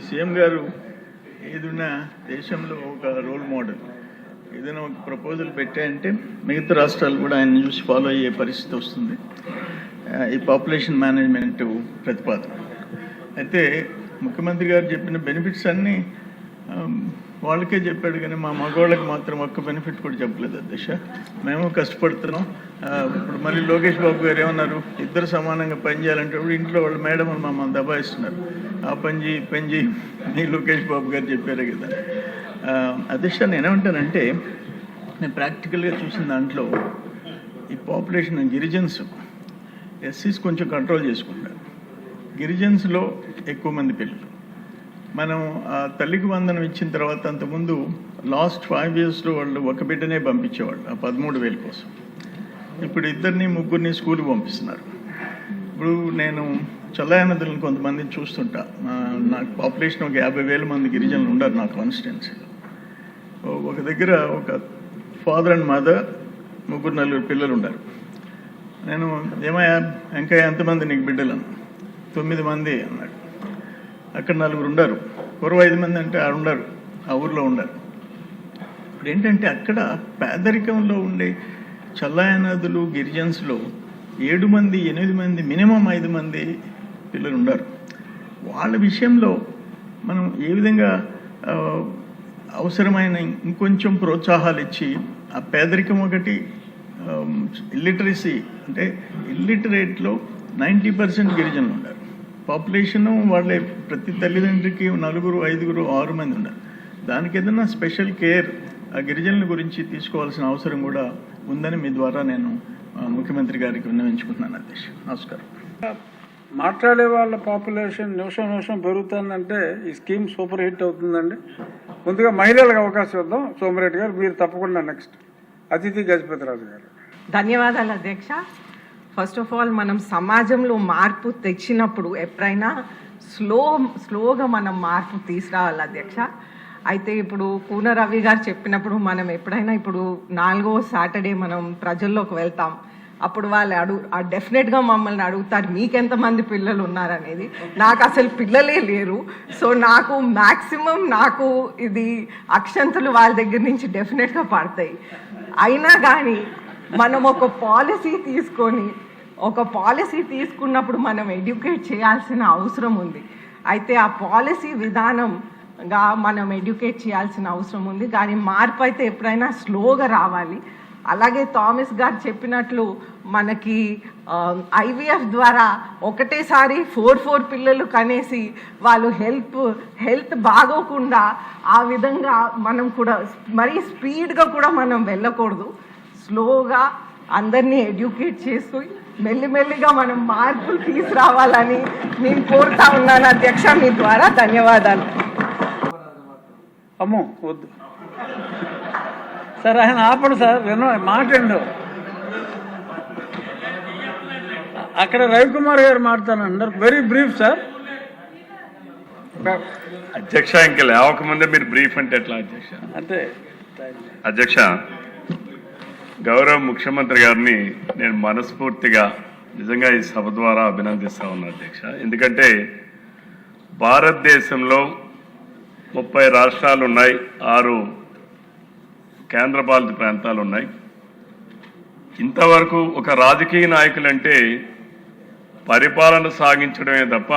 CM గారు ఏదైనా దేశంలో ఒక రోల్ మోడల్, ఏదైనా ఒక ప్రపోజల్ పెట్టాయంటే మిగతా రాష్ట్రాలు కూడా ఆయన చూసి ఫాలో అయ్యే పరిస్థితి వస్తుంది. ఈ పాపులేషన్ మేనేజ్మెంట్ ప్రతిపాదన అయితే ముఖ్యమంత్రి గారు చెప్పిన బెనిఫిట్స్ అన్నీ వాళ్ళకే చెప్పాడు, కానీ మా మగవాళ్ళకి మాత్రం ఒక్క బెనిఫిట్ కూడా చెప్పలేదు అధ్యక్ష. మేము కష్టపడుతున్నాం. ఇప్పుడు మళ్ళీ లోకేష్ బాబు గారు ఏమన్నారు, ఇద్దరు సమానంగా పనిచేయాలంటే ఇంట్లో వాళ్ళు మేడం మమ్మల్ని దబాయిస్తున్నారు, ఆ పని చేయి నీ లోకేష్ బాబు గారు చెప్పారే కదా. అధ్యక్ష నేనేమంటానంటే, నేను ప్రాక్టికల్గా చూసిన దాంట్లో ఈ పాపులేషన్ గిరిజన్స్ ఎస్సీస్ కొంచెం కంట్రోల్ చేసుకుంటారు. గిరిజన్స్లో ఎక్కువ మంది పిల్లలు. మనం ఆ తల్లికి వందనం ఇచ్చిన తర్వాత అంతకుముందు లాస్ట్ 5 yearsలో వాళ్ళు ఒక బిడ్డనే పంపించేవాళ్ళు ఆ 13,000 కోసం. ఇప్పుడు ఇద్దరిని ముగ్గురిని స్కూల్కి పంపిస్తున్నారు. ఇప్పుడు నేను చల్లాయనదులను కొంతమందిని చూస్తుంటా. నాకు పాపులేషన్ ఒక 50,000 మంది గిరిజనులు ఉన్నారు నా కాన్స్టిట్యున్సీలో. ఒక దగ్గర ఒక ఫాదర్ అండ్ మదర్, 3-4 పిల్లలు ఉన్నారు. నేను ఏమయ్యా ఇంకా ఎంతమంది నీకు బిడ్డలు అన్నా, 9 మంది అన్నాడు. అక్కడ 4 ఉండరు, 5 మంది అంటే ఆడ ఉండరు, ఆ ఊర్లో ఉండరు. ఇప్పుడు ఏంటంటే అక్కడ పేదరికంలో ఉండే చల్లాయనదులు గిరిజన్స్లో 7 మంది 8 మంది మినిమం 5 మంది పిల్లలు ఉండరు. వాళ్ళ విషయంలో మనం ఏ విధంగా అవసరమైన ఇంకొంచెం ప్రోత్సాహాలు ఇచ్చి ఆ పేదరికం ఒకటి, ఇల్లిటరసీ అంటే ఇల్లిటరేట్లో 90% గిరిజనులు ఉన్నారు. పాపులేషను వాళ్ళే ప్రతి తల్లిదండ్రికి 4, 5, 6 మంది ఉన్నారు. దానికి ఏదైనా స్పెషల్ కేర్ ఆ గిరిజనుల గురించి తీసుకోవాల్సిన అవసరం కూడా ఉందని మీ ద్వారా నేను ముఖ్యమంత్రి గారికి విన్నవించుకుంటున్నాను అధ్యక్ష. నమస్కారం. మాట్లాడే వాళ్ళ పాపులేషన్ నిమిషం పెరుగుతుందంటే ఈ స్కీమ్ సూపర్ హిట్ అవుతుందండి. ముందుగా మహిళలకు అవకాశం ఇద్దాం. సోమిరెడ్డి గారు మీరు తప్పకుండా నెక్స్ట్. అతిథి గజపతిరాజు గారు. ధన్యవాదాలు అధ్యక్ష. ఫస్ట్ ఆఫ్ ఆల్ మనం సమాజంలో మార్పు తెచ్చినప్పుడు ఎప్పుడైనా స్లోగా మనం మార్పు తీసుకురావాలి అధ్యక్ష. అయితే ఇప్పుడు కూన రవి గారు చెప్పినప్పుడు మనం ఎప్పుడైనా ఇప్పుడు 4వ సాటర్డే మనం ప్రజల్లోకి వెళ్తాం, అప్పుడు వాళ్ళు డెఫినెట్గా మమ్మల్ని అడుగుతారు మీకెంతమంది పిల్లలు ఉన్నారనేది. నాకు అసలు పిల్లలే లేరు. సో నాకు మ్యాక్సిమం ఇది అక్షంతలు వాళ్ళ దగ్గర నుంచి డెఫినెట్గా పడతాయి. అయినా కానీ మనం ఒక పాలసీ తీసుకున్నప్పుడు మనం ఎడ్యుకేట్ చేయాల్సిన అవసరం ఉంది. అయితే ఆ పాలసీ విధానంగా మనం ఎడ్యుకేట్ చేయాల్సిన అవసరం ఉంది. కానీ మార్పు అయితే ఎప్పుడైనా స్లోగా రావాలి. అలాగే థామస్ గారు చెప్పినట్లు మనకి IVF ద్వారా ఒకటేసారి 4 పిల్లలు కనేసి వాళ్ళు హెల్త్ బాగోకుండా ఆ విధంగా మనం కూడా మరీ స్పీడ్గా కూడా మనం వెళ్ళకూడదు. స్లోగా అందరినీ ఎడ్యుకేట్ చేస్తూ మెల్లిమెల్లిగా మనం మార్పులు తీసుకురావాలని నేను కోరుతా ఉన్నాను అధ్యక్ష మీ ద్వారా. ధన్యవాదాలు. అమ్మో వద్దు సార్, ఆయన ఆపడు సార్, మాట్లాడు. అక్కడ రవికుమార్ గారు మాట్లాడుతున్నారు. Very brief sir. అధ్యక్ష ఇంకా లేవకముందే మీరు బ్రీఫ్ అంటే ఎట్లా అధ్యక్ష? అంటే అధ్యక్ష, గౌరవ ముఖ్యమంత్రి గారిని నేను మనస్ఫూర్తిగా నిజంగా ఈ సభ ద్వారా అభినందిస్తా ఉన్నాను అధ్యక్ష. ఎందుకంటే భారతదేశంలో 30 రాష్ట్రాలు ఉన్నాయి, 6 కేంద్రపాలిత ప్రాంతాలు ఉన్నాయి. ఇంతవరకు ఒక రాజకీయ నాయకులంటే పరిపాలన సాగించడమే తప్ప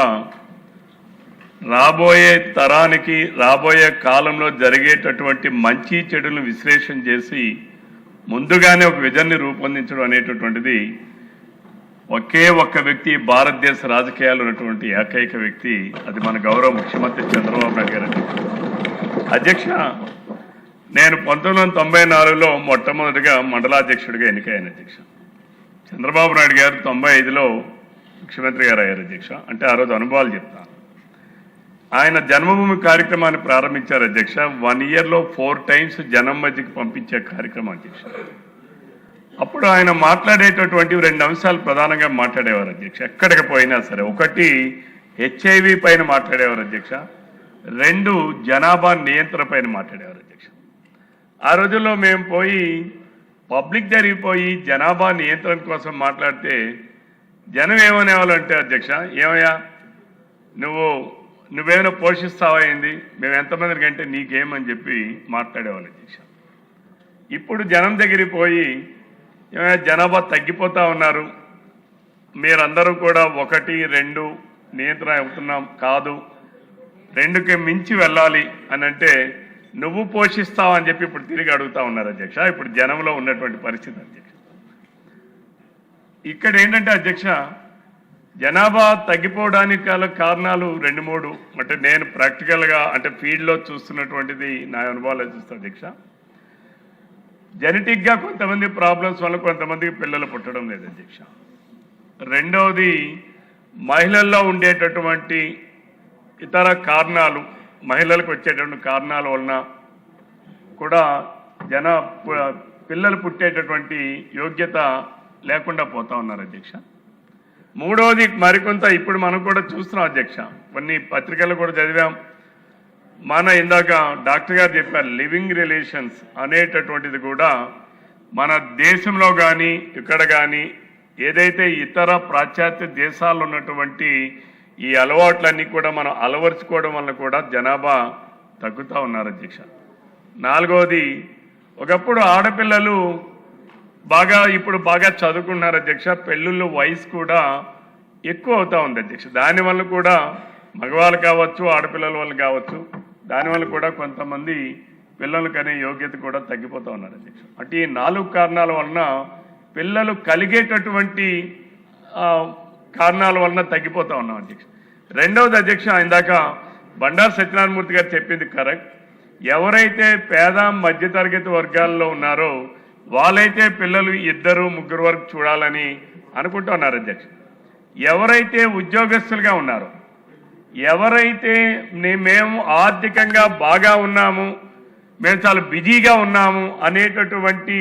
రాబోయే తరానికి రాబోయే కాలంలో జరిగేటటువంటి మంచి చెడులను విశ్లేషణ చేసి ముందుగానే ఒక విజన్ని రూపొందించడం అనేటటువంటిది ఒకే ఒక్క వ్యక్తి భారతదేశ రాజకీయాల్లో ఉన్నటువంటి ఏకైక వ్యక్తి, అది మన గౌరవ ముఖ్యమంత్రి చంద్రబాబు నాయుడు గారు. అధ్యక్ష, నేను 1994లో మొట్టమొదటిగా మండలాధ్యక్షుడిగా ఎన్నికయ్యాను అధ్యక్ష. చంద్రబాబు నాయుడు గారు 95లో ముఖ్యమంత్రి గారు అయ్యారు అధ్యక్ష. అంటే ఆ రోజు అనుభవాలు చెప్తాను. ఆయన జన్మభూమి కార్యక్రమాన్ని ప్రారంభించారు అధ్యక్ష. 1 yearలో 4 times జనం మధ్యకి పంపించే కార్యక్రమం అధ్యక్ష. అప్పుడు ఆయన మాట్లాడేటటువంటి 2 అంశాలు ప్రధానంగా మాట్లాడేవారు అధ్యక్ష. ఎక్కడికి పోయినా సరే, ఒకటి HIV పైన మాట్లాడేవారు అధ్యక్ష, 2 జనాభా నియంత్రణ పైన మాట్లాడేవారు అధ్యక్ష. ఆ రోజుల్లో మేము పబ్లిక్ జరిగిపోయి జనాభా నియంత్రణ కోసం మాట్లాడితే జనం ఏమనేవాళ్ళు అంటే అధ్యక్ష, ఏమయ్యా నువ్వు నువ్వేమైనా పోషిస్తావా అయింది, మేము ఎంతమందికి అంటే నీకేమని చెప్పి మాట్లాడేవాళ్ళు అధ్యక్ష. ఇప్పుడు జనం దగ్గరికి పోయి ఏమైనా జనాభా తగ్గిపోతూ ఉన్నారు, మీరందరూ కూడా 1, 2 నియంత్రణ అవుతున్నాం కాదు, 2కి మించి వెళ్ళాలి అని అంటే నువ్వు పోషిస్తావు అని చెప్పి ఇప్పుడు తిరిగి అడుగుతా ఉన్నారు అధ్యక్ష. ఇప్పుడు జనంలో ఉన్నటువంటి పరిస్థితి అధ్యక్ష. ఇక్కడ ఏంటంటే అధ్యక్ష, జనాభా తగ్గిపోవడానికి గల కారణాలు 2, 3 అంటే నేను ప్రాక్టికల్గా అంటే ఫీల్డ్లో చూస్తున్నటువంటిది నా అనుభవాలు చూస్తాను అధ్యక్ష. జెనెటిక్గా కొంతమంది ప్రాబ్లమ్స్ వల్ల కొంతమందికి పిల్లలు పుట్టడం లేదు అధ్యక్ష. రెండవది మహిళల్లో ఉండేటటువంటి ఇతర కారణాలు, మహిళలకు వచ్చేటువంటి కారణాల వలన కూడా పిల్లలు పుట్టేటటువంటి యోగ్యత లేకుండా పోతా ఉన్నారు అధ్యక్ష. మూడవది మరికొంత ఇప్పుడు మనం కూడా చూస్తున్నాం అధ్యక్ష, కొన్ని పత్రికలు కూడా చదివాం. మన ఇందాక డాక్టర్ గారు చెప్పారు, లివింగ్ రిలేషన్స్ అనేటటువంటిది కూడా మన దేశంలో కానీ ఇక్కడ కానీ ఏదైతే ఇతర పాశ్చాత్య దేశాల్లో ఉన్నటువంటి ఈ అలవాట్లన్నీ కూడా మనం అలవరుచుకోవడం వల్ల కూడా జనాభా తగ్గుతూ ఉన్నారు అధ్యక్ష. నాలుగవది, ఒకప్పుడు ఆడపిల్లలు ఇప్పుడు బాగా చదువుకుంటున్నారు అధ్యక్ష, పెళ్ళిళ్ళు వయసు కూడా ఎక్కువ అవుతా ఉంది అధ్యక్ష. దానివల్ల కూడా మగవాళ్ళు కావచ్చు, ఆడపిల్లల వల్ల కావచ్చు, దానివల్ల కూడా కొంతమంది పిల్లలకు అనే యోగ్యత కూడా తగ్గిపోతూ ఉన్నారు అధ్యక్ష. అంటే ఈ 4 కారణాల వలన పిల్లలు కలిగేటటువంటి కారణాల వలన తగ్గిపోతూ ఉన్నాం అధ్యక్ష. రెండవది అధ్యక్ష, ఇందాక బండారు సత్యనారాయణమూర్తి గారు చెప్పింది కరెక్ట్. ఎవరైతే పేద మధ్యతరగతి వర్గాల్లో ఉన్నారో వాళ్ళైతే పిల్లలు 2, 3 వరకు చూడాలని అనుకుంటున్నారు అధ్యక్ష. ఎవరైతే ఉద్యోగస్తులుగా ఉన్నారో, ఎవరైతే మేము ఆర్థికంగా బాగా ఉన్నాము, మేము చాలా బిజీగా ఉన్నాము అనేటటువంటి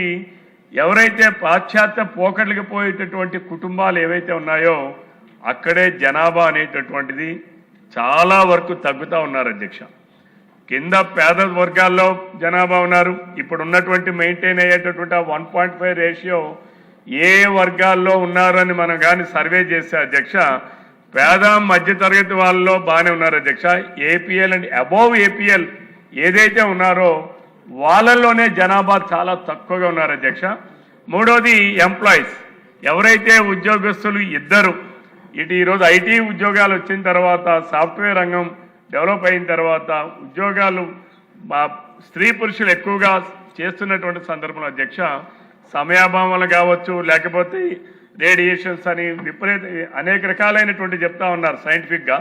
ఎవరైతే పాశ్చాత్య పోకట్లకి పోయేటటువంటి కుటుంబాలు ఏవైతే ఉన్నాయో అక్కడే జనాభా అనేటటువంటిది చాలా వరకు తగ్గుతూ ఉన్నారు అధ్యక్ష. కింద పేద వర్గాల్లో జనాభా ఉన్నారు. ఇప్పుడు ఉన్నటువంటి మెయింటైన్ అయ్యేటటువంటి 1.5 రేషియో ఏ వర్గాల్లో ఉన్నారని మనం కానీ సర్వే చేస్తే అధ్యక్ష, పేద మధ్యతరగతి వాళ్ళలో బాగానే ఉన్నారు అధ్యక్ష. ఏపీఎల్ అండ్ అబోవ్ ఏపీఎల్ ఏదైతే ఉన్నారో వాళ్ళల్లోనే జనాభా చాలా తక్కువగా ఉన్నారు అధ్యక్ష. మూడోది ఎంప్లాయీస్, ఎవరైతే ఉద్యోగస్తులు 2 ఈరోజు ఐటీ ఉద్యోగాలు వచ్చిన తర్వాత, సాఫ్ట్వేర్ రంగం డెవలప్ అయిన తర్వాత ఉద్యోగాలు స్త్రీ పురుషులు ఎక్కువగా చేస్తున్నటువంటి సందర్భంలో అధ్యక్ష, సమయాభావం వల్ల కావచ్చు, లేకపోతే రేడియేషన్స్ అని అనేక రకాలైనటువంటి చెప్తా ఉన్నారు సైంటిఫిక్గా,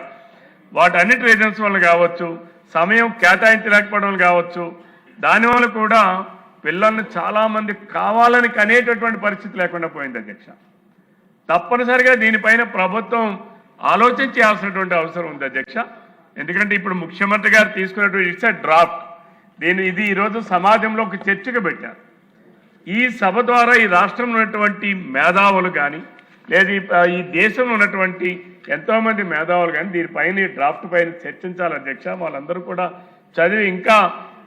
వాటన్నిటి రీజన్స్ వల్ల కావచ్చు, సమయం కేటాయించలేకపోవడం వల్ల కావచ్చు, దానివల్ల కూడా పిల్లల్ని చాలామంది కావాలని కనేటటువంటి పరిస్థితి లేకుండా పోయింది అధ్యక్ష. తప్పనిసరిగా దీనిపైన ప్రభుత్వం ఆలోచించాల్సినటువంటి అవసరం ఉంది అధ్యక్ష. ఎందుకంటే ఇప్పుడు ముఖ్యమంత్రి గారు తీసుకున్నటువంటి ఇట్స్ ఎ డ్రాఫ్ట్, ఇది ఈరోజు సమాజంలో ఒక చర్చకు పెట్టారు. ఈ సభ ద్వారా ఈ రాష్ట్రంలో ఉన్నటువంటి మేధావులు కానీ లేదా ఈ దేశంలో ఉన్నటువంటి ఎంతోమంది మేధావులు కానీ దీనిపైన ఈ డ్రాఫ్ట్ పైన చర్చించాలి అధ్యక్ష. వాళ్ళందరూ కూడా చదివి ఇంకా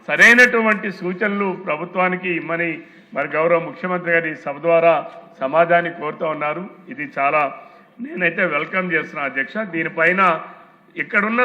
సరైనటువంటి సూచనలు ప్రభుత్వానికి ఇమ్మని మరి గౌరవ ముఖ్యమంత్రి గారు ఈ సభ ద్వారా సమాజాన్ని కోరుతూ ఉన్నారు. ఇది చాలా నేనైతే వెల్కమ్ చేస్తున్నా అధ్యక్ష. దీనిపైన ఇక్కడున్న